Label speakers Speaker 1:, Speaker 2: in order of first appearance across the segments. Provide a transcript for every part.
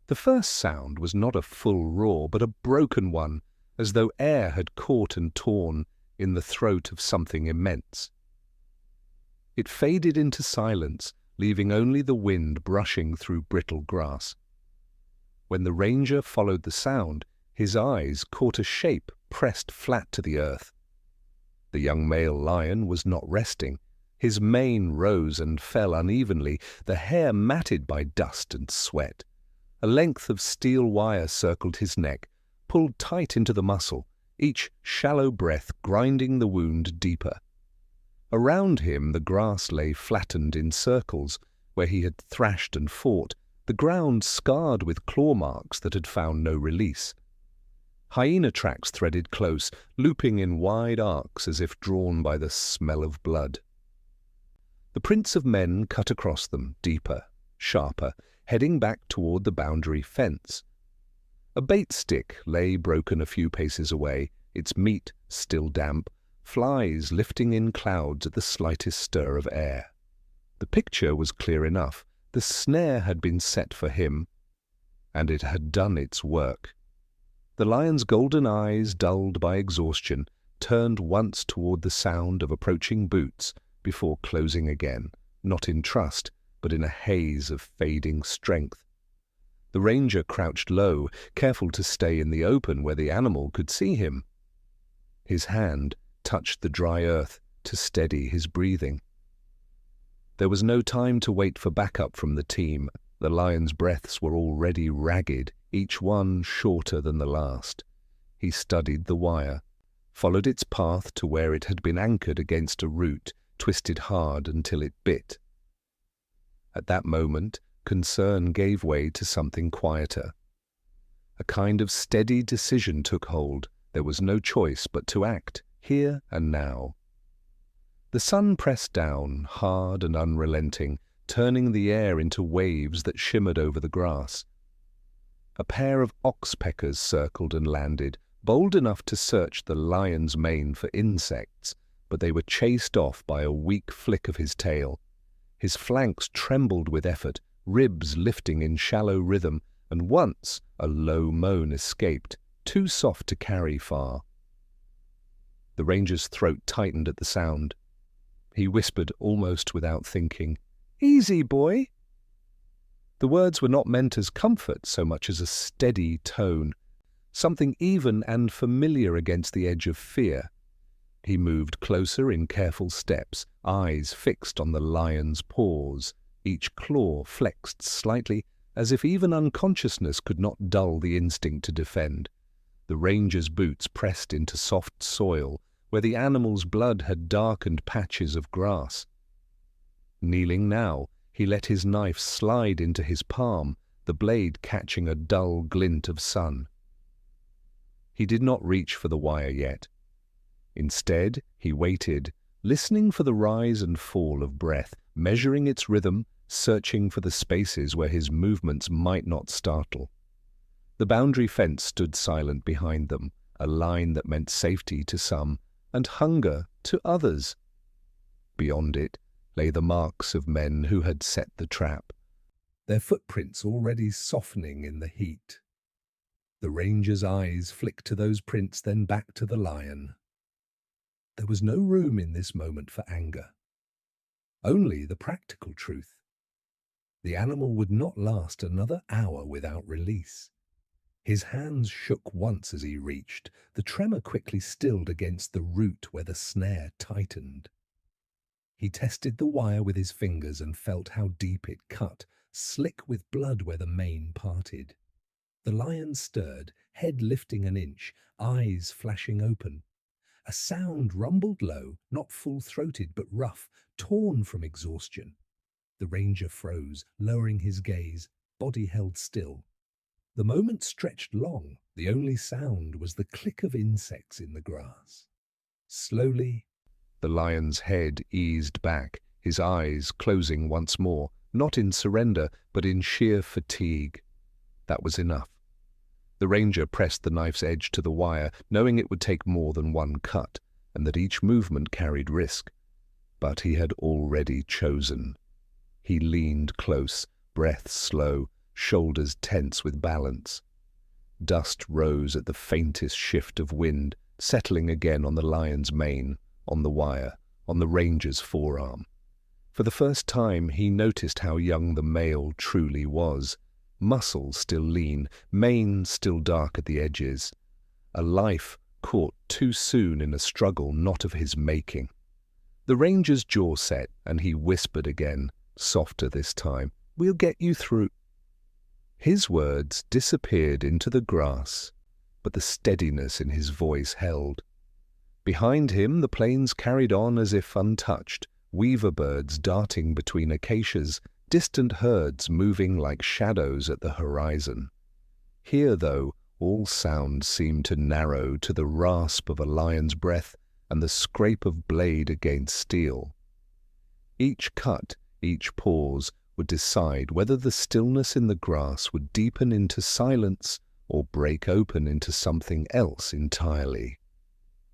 Speaker 1: The first sound was not a full roar, but a broken one, as though air had caught and torn in the throat of something immense. It faded into silence, leaving only the wind brushing through brittle grass. When the ranger followed the sound, his eyes caught a shape pressed flat to the earth. The young male lion was not resting. His mane rose and fell unevenly, the hair matted by dust and sweat. A length of steel wire circled his neck, pulled tight into the muscle, each shallow breath grinding the wound deeper. Around him the grass lay flattened in circles, where he had thrashed and fought, the ground scarred with claw marks that had found no release. Hyena tracks threaded close, looping in wide arcs as if drawn by the smell of blood. The prints of men cut across them, deeper, sharper, heading back toward the boundary fence. A bait stick lay broken a few paces away, its meat still damp, flies lifting in clouds at the slightest stir of air. The picture was clear enough. The snare had been set for him, and it had done its work. The lion's golden eyes, dulled by exhaustion, turned once toward the sound of approaching boots before closing again, not in trust, but in a haze of fading strength. The ranger crouched low, careful to stay in the open where the animal could see him. His hand touched the dry earth to steady his breathing. There was no time to wait for backup from the team. The lion's breaths were already ragged, each one shorter than the last. He studied the wire, followed its path to where it had been anchored against a root, twisted hard until it bit. At that moment, concern gave way to something quieter. A kind of steady decision took hold. There was no choice but to act, here and now. The sun pressed down, hard and unrelenting, turning the air into waves that shimmered over the grass. A pair of oxpeckers circled and landed, bold enough to search the lion's mane for insects, but they were chased off by a weak flick of his tail. His flanks trembled with effort, ribs lifting in shallow rhythm, and once a low moan escaped, too soft to carry far. The ranger's throat tightened at the sound. He whispered almost without thinking, "Easy, boy." The words were not meant as comfort so much as a steady tone, something even and familiar against the edge of fear. He moved closer in careful steps, eyes fixed on the lion's paws, each claw flexed slightly, as if even unconsciousness could not dull the instinct to defend. The ranger's boots pressed into soft soil, where the animal's blood had darkened patches of grass. Kneeling now, he let his knife slide into his palm, the blade catching a dull glint of sun. He did not reach for the wire yet. Instead, he waited, listening for the rise and fall of breath, measuring its rhythm, searching for the spaces where his movements might not startle. The boundary fence stood silent behind them, a line that meant safety to some and hunger to others. Beyond it lay the marks of men who had set the trap, their footprints already softening in the heat. The ranger's eyes flicked to those prints, then back to the lion. There was no room in this moment for anger, only the practical truth. The animal would not last another hour without release. His hands shook once as he reached, the tremor quickly stilled against the root where the snare tightened. He tested the wire with his fingers and felt how deep it cut, slick with blood where the mane parted. The lion stirred, head lifting an inch, eyes flashing open. A sound rumbled low, not full-throated but rough, torn from exhaustion. The ranger froze, lowering his gaze, body held still. The moment stretched long. The only sound was the click of insects in the grass. Slowly, the lion's head eased back, his eyes closing once more, not in surrender, but in sheer fatigue. That was enough. The ranger pressed the knife's edge to the wire, knowing it would take more than one cut, and that each movement carried risk. But he had already chosen. He leaned close, breath slow, shoulders tense with balance. Dust rose at the faintest shift of wind, settling again on the lion's mane, on the wire, on the ranger's forearm. For the first time he noticed how young the male truly was. Muscles still lean, mane still dark at the edges. A life caught too soon in a struggle not of his making. The ranger's jaw set, and he whispered again, softer this time, "We'll get you through." His words disappeared into the grass, but the steadiness in his voice held. Behind him the plains carried on as if untouched, weaver birds darting between acacias, distant herds moving like shadows at the horizon. Here, though, all sound seemed to narrow to the rasp of a lion's breath and the scrape of blade against steel. Each cut, each pause, would decide whether the stillness in the grass would deepen into silence or break open into something else entirely.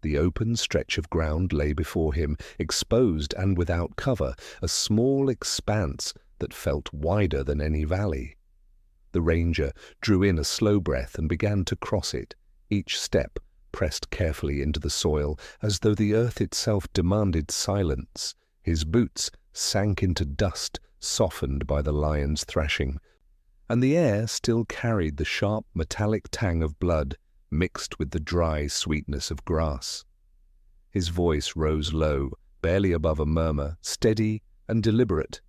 Speaker 1: The open stretch of ground lay before him, exposed and without cover, a small expanse that felt wider than any valley. The ranger drew in a slow breath and began to cross it, each step pressed carefully into the soil, as though the earth itself demanded silence. His boots sank into dust, softened by the lion's thrashing, and the air still carried the sharp metallic tang of blood, mixed with the dry sweetness of grass. His voice rose low, barely above a murmur, steady and deliberate.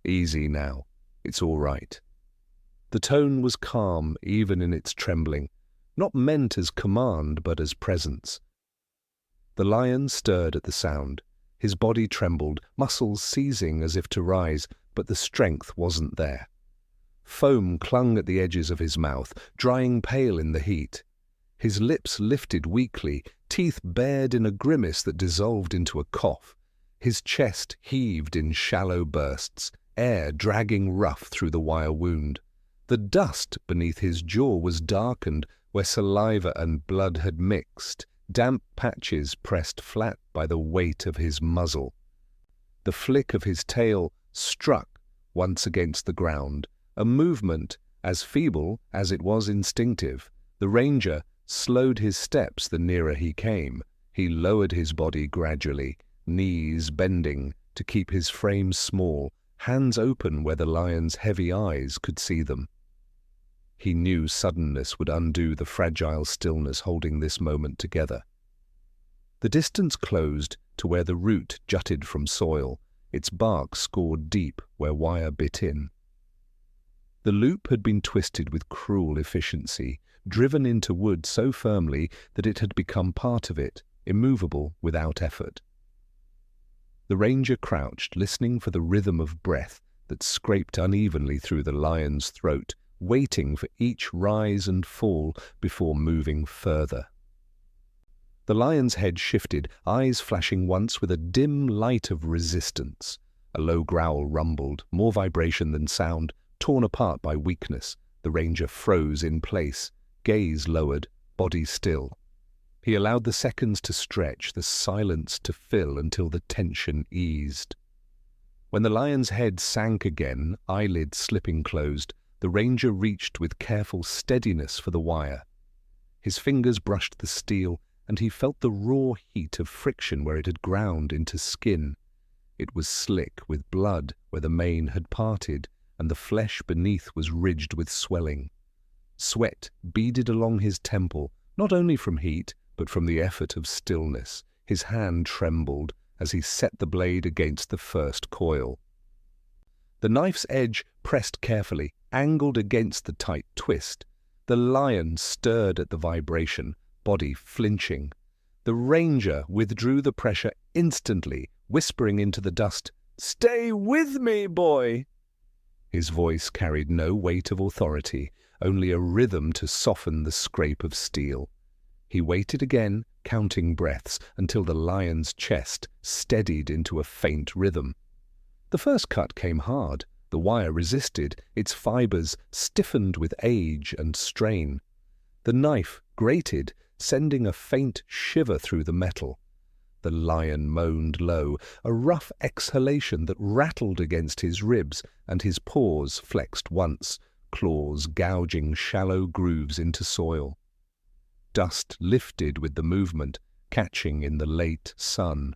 Speaker 1: "Easy now. It's all right." The tone was calm even in its trembling, not meant as command but as presence. The lion stirred at the sound. His body trembled, muscles seizing as if to rise, but the strength wasn't there. Foam clung at the edges of his mouth, drying pale in the heat. His lips lifted weakly, teeth bared in a grimace that dissolved into a cough. His chest heaved in shallow bursts, air dragging rough through the wire wound. The dust beneath his jaw was darkened where saliva and blood had mixed, damp patches pressed flat by the weight of his muzzle. The flick of his tail struck once against the ground, a movement as feeble as it was instinctive. The ranger slowed his steps the nearer he came. He lowered his body gradually, knees bending to keep his frame small, hands open where the lion's heavy eyes could see them. He knew suddenness would undo the fragile stillness holding this moment together. The distance closed to where the root jutted from soil, its bark scored deep where wire bit in. The loop had been twisted with cruel efficiency, driven into wood so firmly that it had become part of it, immovable without effort. The ranger crouched, listening for the rhythm of breath that scraped unevenly through the lion's throat, waiting for each rise and fall before moving further. The lion's head shifted, eyes flashing once with a dim light of resistance. A low growl rumbled, more vibration than sound, torn apart by weakness. The ranger froze in place, gaze lowered, body still. He allowed the seconds to stretch, the silence to fill until the tension eased. When the lion's head sank again, eyelids slipping closed, the ranger reached with careful steadiness for the wire. His fingers brushed the steel, and he felt the raw heat of friction where it had ground into skin. It was slick with blood where the mane had parted, and the flesh beneath was ridged with swelling. Sweat beaded along his temple, not only from heat, but from the effort of stillness. His hand trembled as he set the blade against the first coil. The knife's edge pressed carefully, angled against the tight twist. The lion stirred at the vibration, body flinching. The ranger withdrew the pressure instantly, whispering into the dust, "Stay with me, boy!" His voice carried no weight of authority, only a rhythm to soften the scrape of steel. He waited again, counting breaths, until the lion's chest steadied into a faint rhythm. The first cut came hard. The wire resisted, its fibers stiffened with age and strain. The knife grated, sending a faint shiver through the metal. The lion moaned low, a rough exhalation that rattled against his ribs, and his paws flexed once, claws gouging shallow grooves into soil. Dust lifted with the movement, catching in the late sun.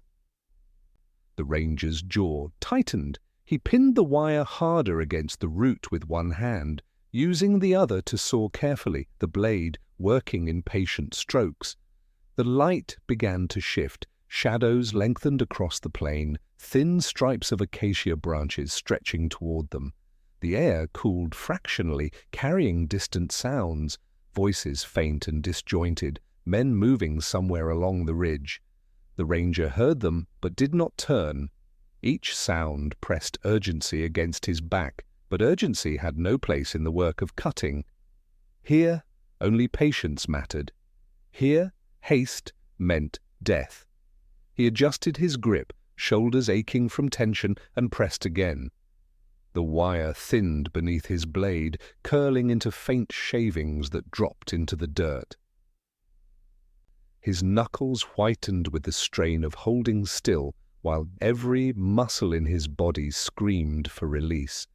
Speaker 1: The ranger's jaw tightened. He pinned the wire harder against the root with one hand, using the other to saw carefully, the blade working in patient strokes. The light began to shift. Shadows lengthened across the plain, thin stripes of acacia branches stretching toward them. The air cooled fractionally, carrying distant sounds, voices faint and disjointed, men moving somewhere along the ridge. The ranger heard them, but did not turn. Each sound pressed urgency against his back, but urgency had no place in the work of cutting. Here, only patience mattered. Here, haste meant death. He adjusted his grip, shoulders aching from tension, and pressed again. The wire thinned beneath his blade, curling into faint shavings that dropped into the dirt. His knuckles whitened with the strain of holding still, while every muscle in his body screamed for release.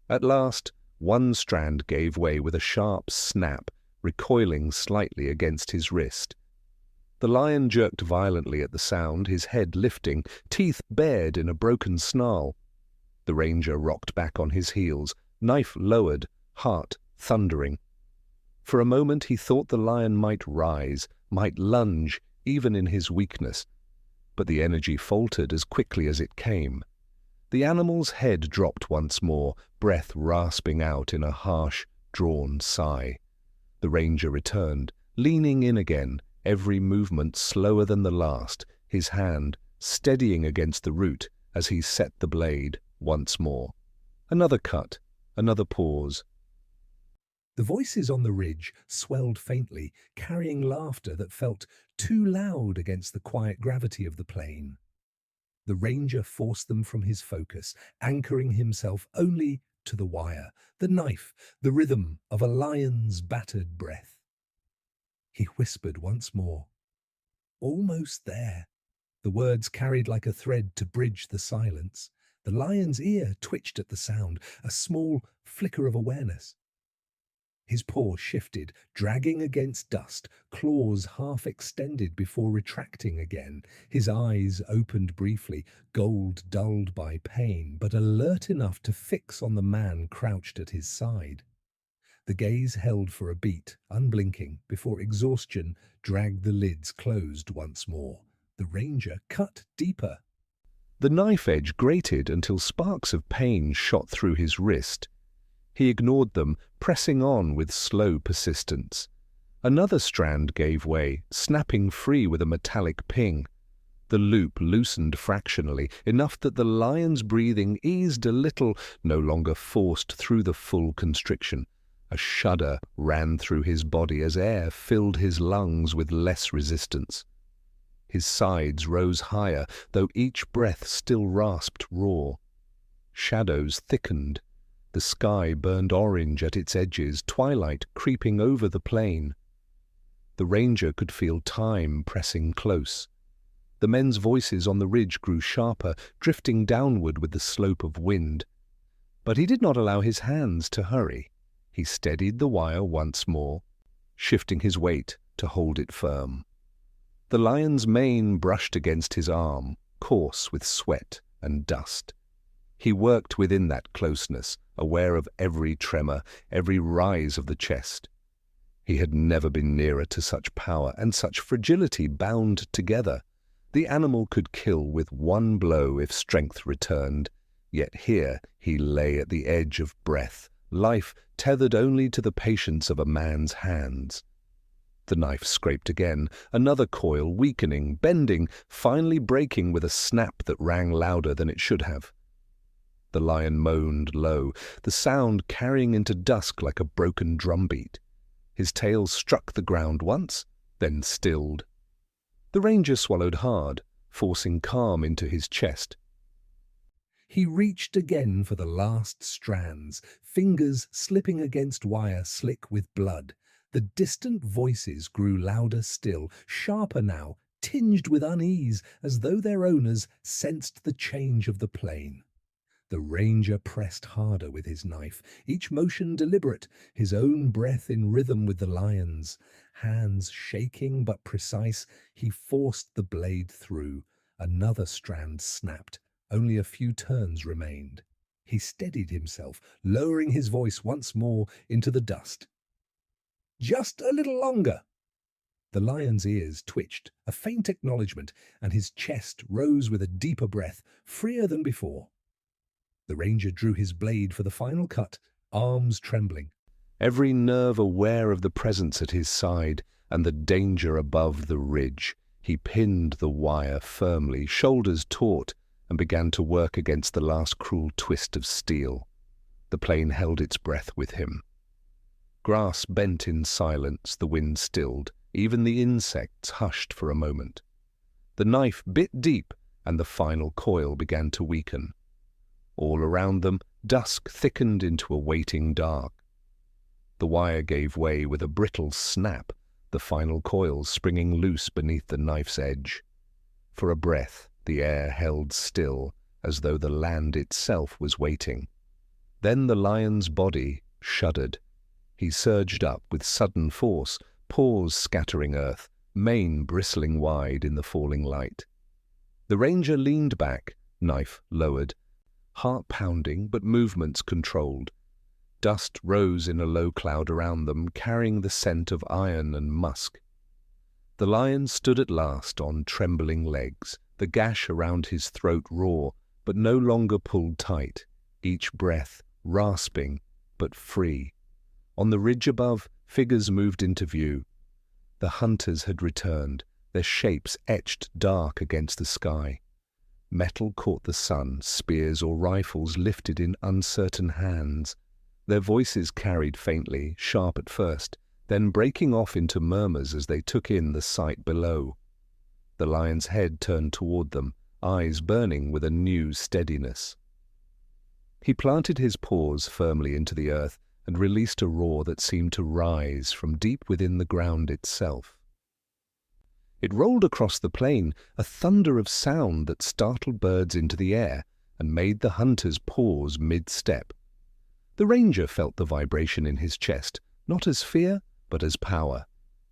Speaker 1: At last, one strand gave way with a sharp snap, recoiling slightly against his wrist. The lion jerked violently at the sound, his head lifting, teeth bared in a broken snarl. The ranger rocked back on his heels, knife lowered, heart thundering. For a moment he thought the lion might rise, might lunge, even in his weakness. But the energy faltered as quickly as it came. The animal's head dropped once more, breath rasping out in a harsh, drawn sigh. The ranger returned, leaning in again, every movement slower than the last, his hand steadying against the root as he set the blade once more. Another cut, another pause. The voices on the ridge swelled faintly, carrying laughter that felt too loud against the quiet gravity of the plain. The ranger forced them from his focus, anchoring himself only to the wire, the knife, the rhythm of a lion's battered breath. He whispered once more, "Almost there." The words carried like a thread to bridge the silence. The lion's ear twitched at the sound, a small flicker of awareness. His paw shifted, dragging against dust, claws half extended before retracting again. His eyes opened briefly, gold dulled by pain, but alert enough to fix on the man crouched at his side. The gaze held for a beat, unblinking, before exhaustion dragged the lids closed once more. The ranger cut deeper. The knife edge grated until sparks of pain shot through his wrist. He ignored them, pressing on with slow persistence. Another strand gave way, snapping free with a metallic ping. The loop loosened fractionally, enough that the lion's breathing eased a little, no longer forced through the full constriction. A shudder ran through his body as air filled his lungs with less resistance. His sides rose higher, though each breath still rasped raw. Shadows thickened. The sky burned orange at its edges, twilight creeping over the plain. The ranger could feel time pressing close. The men's voices on the ridge grew sharper, drifting downward with the slope of wind. But he did not allow his hands to hurry. He steadied the wire once more, shifting his weight to hold it firm. The lion's mane brushed against his arm, coarse with sweat and dust. He worked within that closeness, aware of every tremor, every rise of the chest. He had never been nearer to such power and such fragility bound together. The animal could kill with one blow if strength returned, yet here he lay at the edge of breath, life tethered only to the patience of a man's hands. The knife scraped again, another coil weakening, bending, finally breaking with a snap that rang louder than it should have. The lion moaned low, the sound carrying into dusk like a broken drumbeat. His tail struck the ground once, then stilled. The ranger swallowed hard, forcing calm into his chest. He reached again for the last strands, fingers slipping against wire slick with blood. The distant voices grew louder still, sharper now, tinged with unease, as though their owners sensed the change of the plain. The ranger pressed harder with his knife, each motion deliberate, his own breath in rhythm with the lion's. Hands shaking but precise, he forced the blade through. Another strand snapped. Only a few turns remained. He steadied himself, lowering his voice once more into the dust. "Just a little longer." The lion's ears twitched, a faint acknowledgement, and his chest rose with a deeper breath, freer than before. The ranger drew his blade for the final cut, arms trembling, every nerve aware of the presence at his side and the danger above the ridge. He pinned the wire firmly, shoulders taut, and began to work against the last cruel twist of steel. The plane held its breath with him. Grass bent in silence, the wind stilled, even the insects hushed for a moment. The knife bit deep, and the final coil began to weaken. All around them, dusk thickened into a waiting dark. The wire gave way with a brittle snap, the final coils springing loose beneath the knife's edge. For a breath, the air held still, as though the land itself was waiting. Then the lion's body shuddered. He surged up with sudden force, paws scattering earth, mane bristling wide in the falling light. The ranger leaned back, knife lowered, heart pounding but movements controlled. Dust rose in a low cloud around them, carrying the scent of iron and musk. The lion stood at last on trembling legs, the gash around his throat raw, but no longer pulled tight, each breath rasping but free. On the ridge above, figures moved into view. The hunters had returned, their shapes etched dark against the sky. Metal caught the sun, spears or rifles lifted in uncertain hands. Their voices carried faintly, sharp at first, then breaking off into murmurs as they took in the sight below. The lion's head turned toward them, eyes burning with a new steadiness. He planted his paws firmly into the earth and released a roar that seemed to rise from deep within the ground itself. It rolled across the plain, a thunder of sound that startled birds into the air and made the hunters pause mid-step. The ranger felt the vibration in his chest, not as fear, but as power.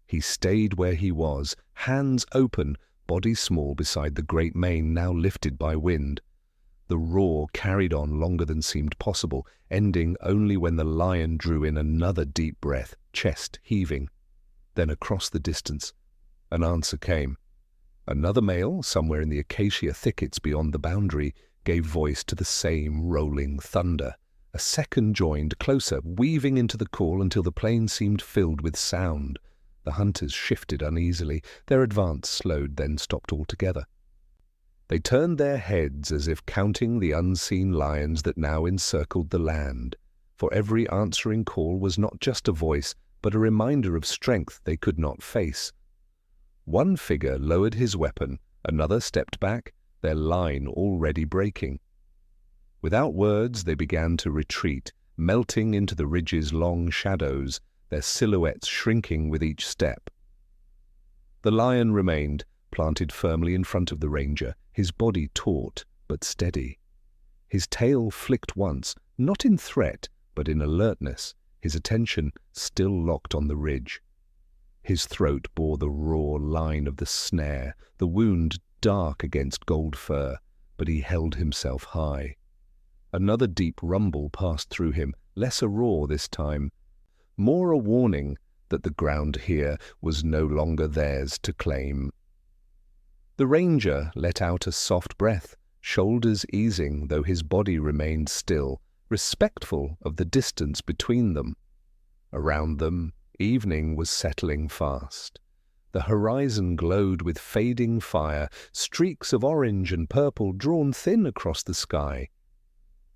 Speaker 1: He stayed where he was, hands open, body small beside the great mane now lifted by wind. The roar carried on longer than seemed possible, ending only when the lion drew in another deep breath, chest heaving. Then across the distance, an answer came. Another male, somewhere in the acacia thickets beyond the boundary, gave voice to the same rolling thunder. A second joined closer, weaving into the call until the plain seemed filled with sound. The hunters shifted uneasily. Their advance slowed, then stopped altogether. They turned their heads as if counting the unseen lions that now encircled the land. For every answering call was not just a voice, but a reminder of strength they could not face. One figure lowered his weapon, another stepped back, their line already breaking. Without words, they began to retreat, melting into the ridge's long shadows, their silhouettes shrinking with each step. The lion remained, planted firmly in front of the ranger, his body taut but steady. His tail flicked once, not in threat, but in alertness, his attention still locked on the ridge. His throat bore the raw line of the snare, the wound dark against gold fur, but he held himself high. Another deep rumble passed through him, less a roar this time, more a warning that the ground here was no longer theirs to claim. The ranger let out a soft breath, shoulders easing though his body remained still, respectful of the distance between them. Around them, evening was settling fast. The horizon glowed with fading fire, streaks of orange and purple drawn thin across the sky.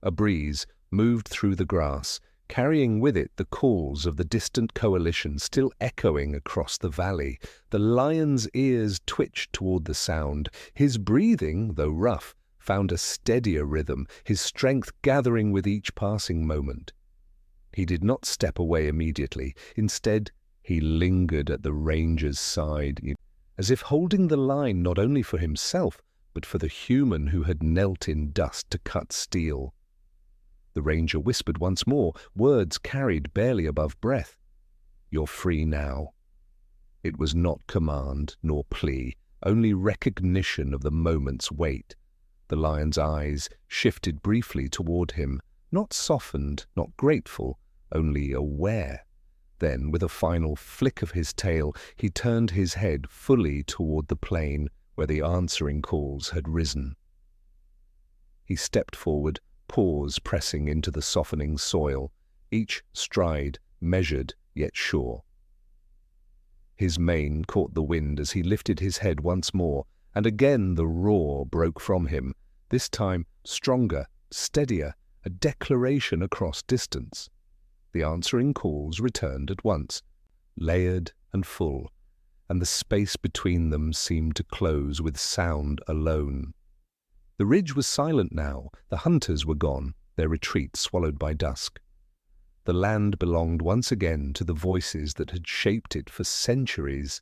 Speaker 1: A breeze moved through the grass, carrying with it the calls of the distant coalition still echoing across the valley. The lion's ears twitched toward the sound. His breathing, though rough, found a steadier rhythm, his strength gathering with each passing moment. He did not step away immediately. Instead, he lingered at the ranger's side, as if holding the line not only for himself, but for the human who had knelt in dust to cut steel. The ranger whispered once more, words carried barely above breath. "You're free now." It was not command nor plea, only recognition of the moment's weight. The lion's eyes shifted briefly toward him, not softened, not grateful, only aware. Then, with a final flick of his tail, he turned his head fully toward the plain where the answering calls had risen. He stepped forward, paws pressing into the softening soil, each stride measured yet sure. His mane caught the wind as he lifted his head once more, and again the roar broke from him, this time stronger, steadier, a declaration across distance. The answering calls returned at once, layered and full, and the space between them seemed to close with sound alone. The ridge was silent now, the hunters were gone, their retreat swallowed by dusk. The land belonged once again to the voices that had shaped it for centuries.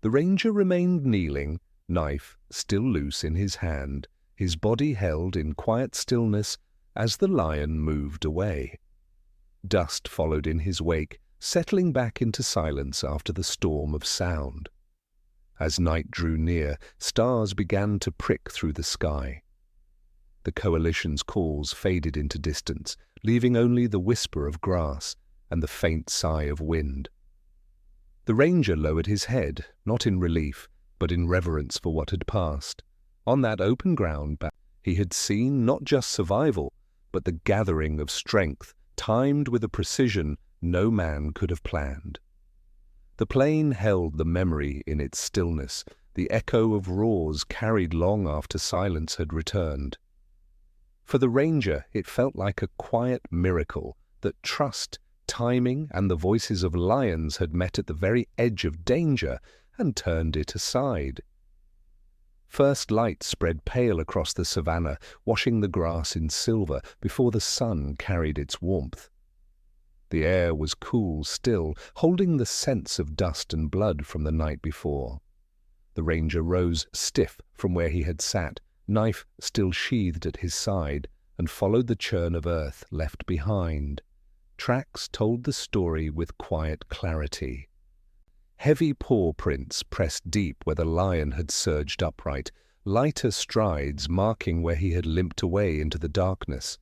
Speaker 1: The ranger remained kneeling, knife still loose in his hand, his body held in quiet stillness as the lion moved away. Dust followed in his wake, settling back into silence after the storm of sound. As night drew near, stars began to prick through the sky. The coalition's calls faded into distance, leaving only the whisper of grass and the faint sigh of wind. The ranger lowered his head, not in relief, but in reverence for what had passed. On that open ground, he had seen not just survival, but the gathering of strength, timed with a precision no man could have planned. The plain held the memory in its stillness, the echo of roars carried long after silence had returned. For the ranger, it felt like a quiet miracle that trust, timing, and the voices of lions had met at the very edge of danger and turned it aside. First light spread pale across the savannah, washing the grass in silver before the sun carried its warmth. The air was cool still, holding the sense of dust and blood from the night before. The ranger rose stiff from where he had sat, knife still sheathed at his side, and followed the churn of earth left behind. Tracks told the story with quiet clarity. Heavy paw prints pressed deep where the lion had surged upright, lighter strides marking where he had limped away into the darkness.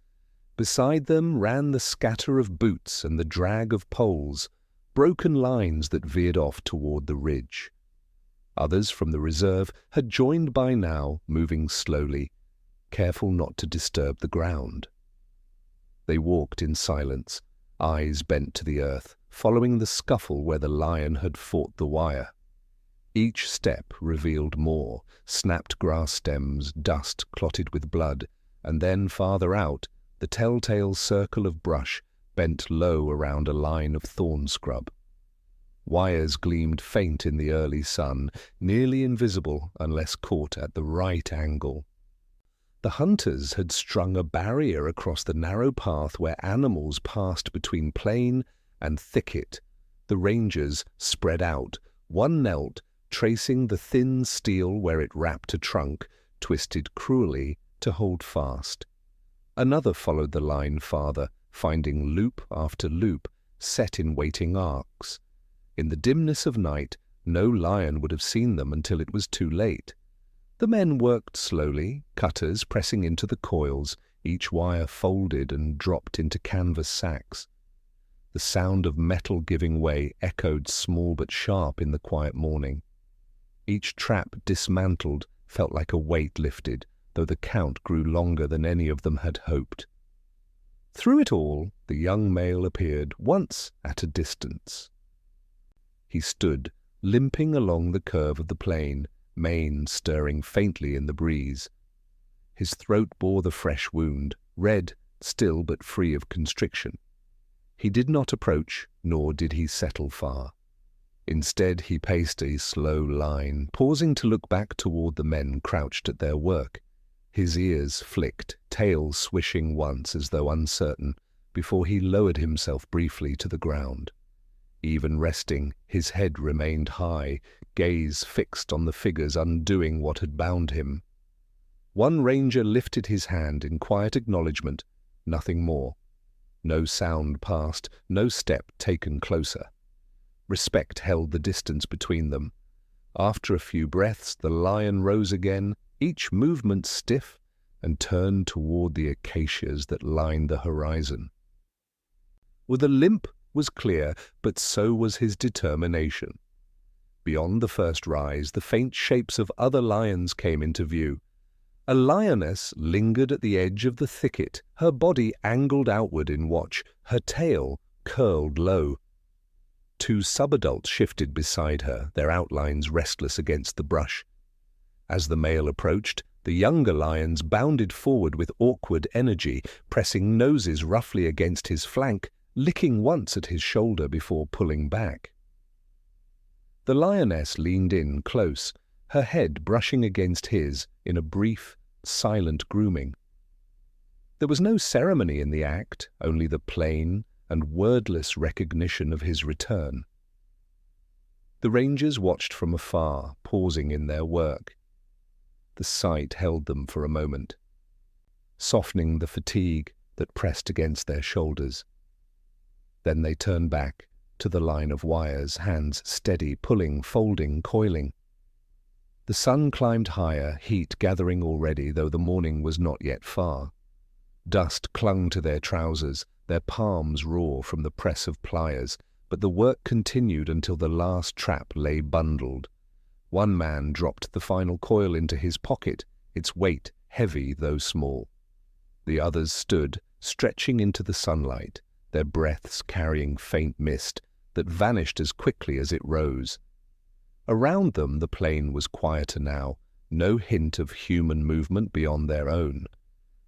Speaker 1: Beside them ran the scatter of boots and the drag of poles, broken lines that veered off toward the ridge. Others from the reserve had joined by now, moving slowly, careful not to disturb the ground. They walked in silence, eyes bent to the earth, following the scuffle where the lion had fought the wire. Each step revealed more, snapped grass stems, dust clotted with blood, and then farther out, the telltale circle of brush bent low around a line of thorn scrub. Wires gleamed faint in the early sun, nearly invisible unless caught at the right angle. The hunters had strung a barrier across the narrow path where animals passed between plain and thicket. The rangers spread out. One knelt, tracing the thin steel where it wrapped a trunk, twisted cruelly to hold fast. Another followed the line farther, finding loop after loop, set in waiting arcs. In the dimness of night, no lion would have seen them until it was too late. The men worked slowly, cutters pressing into the coils, each wire folded and dropped into canvas sacks. The sound of metal giving way echoed small but sharp in the quiet morning. Each trap dismantled felt like a weight lifted, though the count grew longer than any of them had hoped. Through it all, the young male appeared once at a distance. He stood, limping along the curve of the plain, mane stirring faintly in the breeze. His throat bore the fresh wound, red still but free of constriction. He did not approach, nor did he settle far. Instead, he paced a slow line, pausing to look back toward the men crouched at their work. His ears flicked, tail swishing once as though uncertain, before he lowered himself briefly to the ground. Even resting, his head remained high, gaze fixed on the figures undoing what had bound him. One ranger lifted his hand in quiet acknowledgement, Nothing more. No sound passed, no step taken closer. Respect held the distance between them. After a few breaths, the lion rose again, each movement stiff, and turned toward the acacias that lined the horizon. Well, the limp was clear, but so was his determination. Beyond the first rise, the faint shapes of other lions came into view. A lioness lingered at the edge of the thicket, her body angled outward in watch, her tail curled low. Two subadults shifted beside her, their outlines restless against the brush. As the male approached, the younger lions bounded forward with awkward energy, pressing noses roughly against his flank, licking once at his shoulder before pulling back. The lioness leaned in close, her head brushing against his in a brief, silent grooming. There was no ceremony in the act, only the plain and wordless recognition of his return. The rangers watched from afar, pausing in their work. The sight held them for a moment, softening the fatigue that pressed against their shoulders. Then they turned back to the line of wires, hands steady, pulling, folding, coiling. The sun climbed higher, heat gathering already, though the morning was not yet far. Dust clung to their trousers, their palms raw from the press of pliers, but the work continued until the last trap lay bundled. One man dropped the final coil into his pocket, its weight heavy though small. The others stood, stretching into the sunlight, their breaths carrying faint mist that vanished as quickly as it rose. Around them the plain was quieter now, no hint of human movement beyond their own.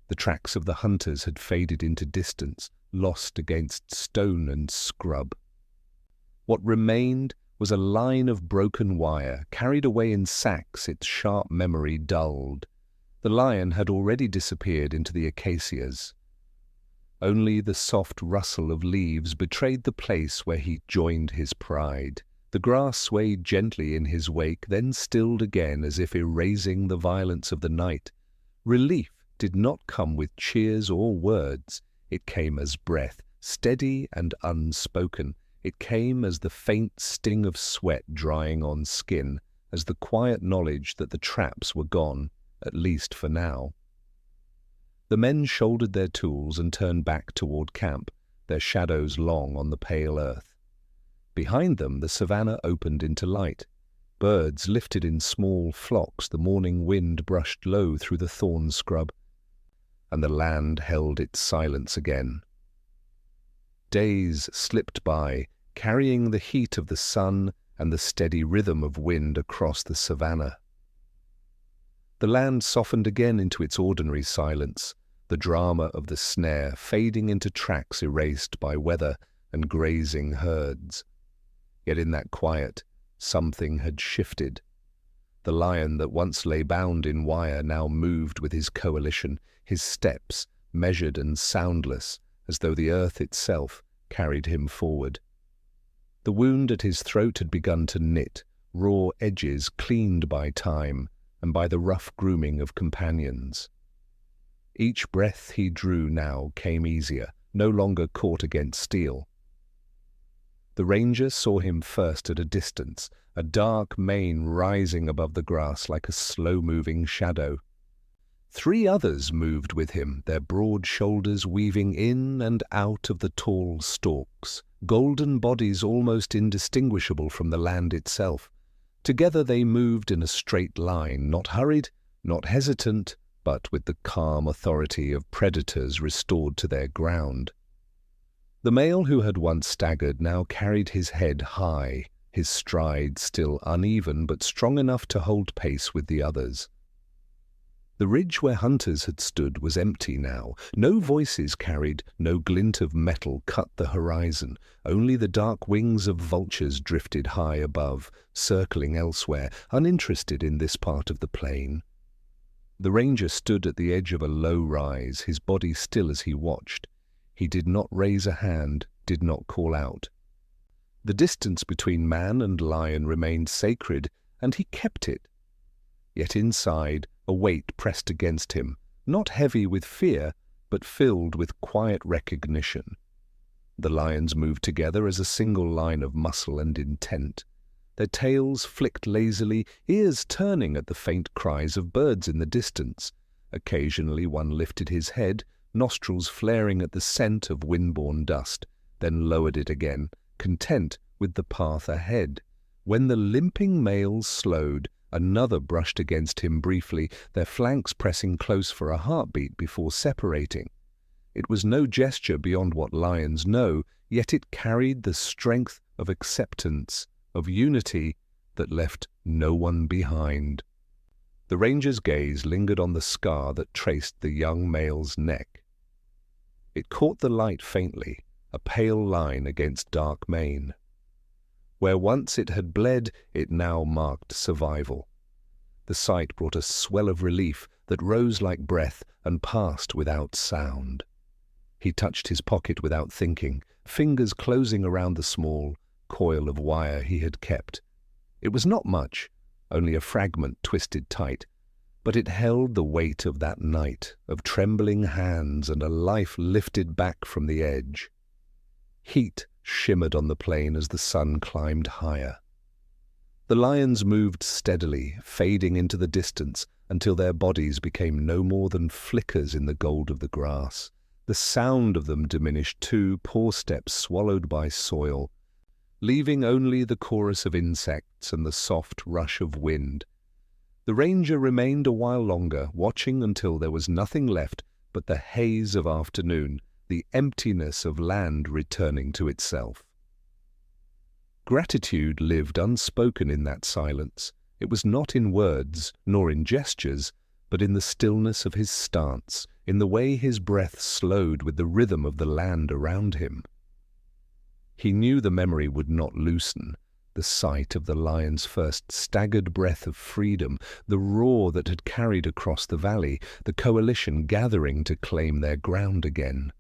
Speaker 1: The tracks of the hunters had faded into distance, lost against stone and scrub. What remained was a line of broken wire, carried away in sacks, its sharp memory dulled. The lion had already disappeared into the acacias. Only the soft rustle of leaves betrayed the place where he joined his pride. The grass swayed gently in his wake, then stilled again as if erasing the violence of the night. Relief did not come with cheers or words. It came as breath, steady and unspoken. It came as the faint sting of sweat drying on skin, as the quiet knowledge that the traps were gone, at least for now. The men shouldered their tools and turned back toward camp, their shadows long on the pale earth. Behind them the savannah opened into light. Birds lifted in small flocks, the morning wind brushed low through the thorn scrub, and the land held its silence again. Days slipped by, carrying the heat of the sun and the steady rhythm of wind across the savannah. The land softened again into its ordinary silence, the drama of the snare fading into tracks erased by weather and grazing herds. Yet in that quiet, something had shifted. The lion that once lay bound in wire now moved with his coalition, his steps measured and soundless, as though the earth itself carried him forward. The wound at his throat had begun to knit, raw edges cleaned by time and by the rough grooming of companions. Each breath he drew now came easier, no longer caught against steel. The ranger saw him first at a distance, a dark mane rising above the grass like a slow-moving shadow. 3 others moved with him, their broad shoulders weaving in and out of the tall stalks, golden bodies almost indistinguishable from the land itself. Together they moved in a straight line, not hurried, not hesitant, but with the calm authority of predators restored to their ground. The male who had once staggered now carried his head high, his stride still uneven but strong enough to hold pace with the others. The ridge where hunters had stood was empty now. No voices carried, no glint of metal cut the horizon. Only the dark wings of vultures drifted high above, circling elsewhere, uninterested in this part of the plain. The ranger stood at the edge of a low rise, his body still as he watched. He did not raise a hand, did not call out. The distance between man and lion remained sacred, and he kept it. Yet inside, a weight pressed against him, not heavy with fear, but filled with quiet recognition. The lions moved together as a single line of muscle and intent. Their tails flicked lazily, ears turning at the faint cries of birds in the distance. Occasionally one lifted his head, nostrils flaring at the scent of wind-borne dust, then lowered it again, content with the path ahead. When the limping males slowed, another brushed against him briefly, their flanks pressing close for a heartbeat before separating. It was no gesture beyond what lions know, yet it carried the strength of acceptance, of unity that left no one behind. The ranger's gaze lingered on the scar that traced the young male's neck. It caught the light faintly, a pale line against dark mane. Where once it had bled, it now marked survival. The sight brought a swell of relief that rose like breath and passed without sound. He touched his pocket without thinking, fingers closing around the small coil of wire he had kept. It was not much, only a fragment twisted tight, but it held the weight of that night, of trembling hands and a life lifted back from the edge. Heat shimmered on the plain as the sun climbed higher. The lions moved steadily, fading into the distance until their bodies became no more than flickers in the gold of the grass. The sound of them diminished too, paw steps swallowed by soil, leaving only the chorus of insects and the soft rush of wind. The ranger remained a while longer, watching until there was nothing left but the haze of afternoon, the emptiness of land returning to itself. Gratitude lived unspoken in that silence. It was not in words, nor in gestures, but in the stillness of his stance, in the way his breath slowed with the rhythm of the land around him. He knew the memory would not loosen. The sight of the lion's first staggered breath of freedom, the roar that had carried across the valley, the coalition gathering to claim their ground again.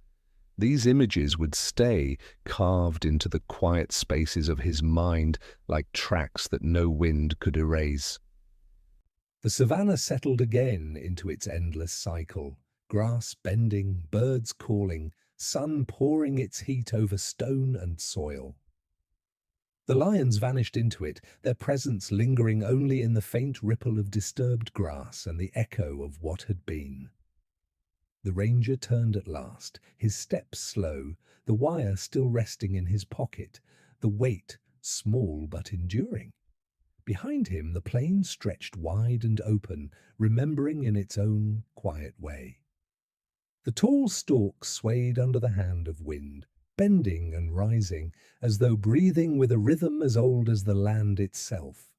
Speaker 1: These images would stay, carved into the quiet spaces of his mind like tracks that no wind could erase. The savannah settled again into its endless cycle, grass bending, birds calling, sun pouring its heat over stone and soil. The lions vanished into it, their presence lingering only in the faint ripple of disturbed grass and the echo of what had been. The ranger turned at last, his steps slow, the wire still resting in his pocket, the weight small but enduring. Behind him the plain stretched wide and open, remembering in its own quiet way. The tall stalk swayed under the hand of wind, bending and rising, as though breathing with a rhythm as old as the land itself.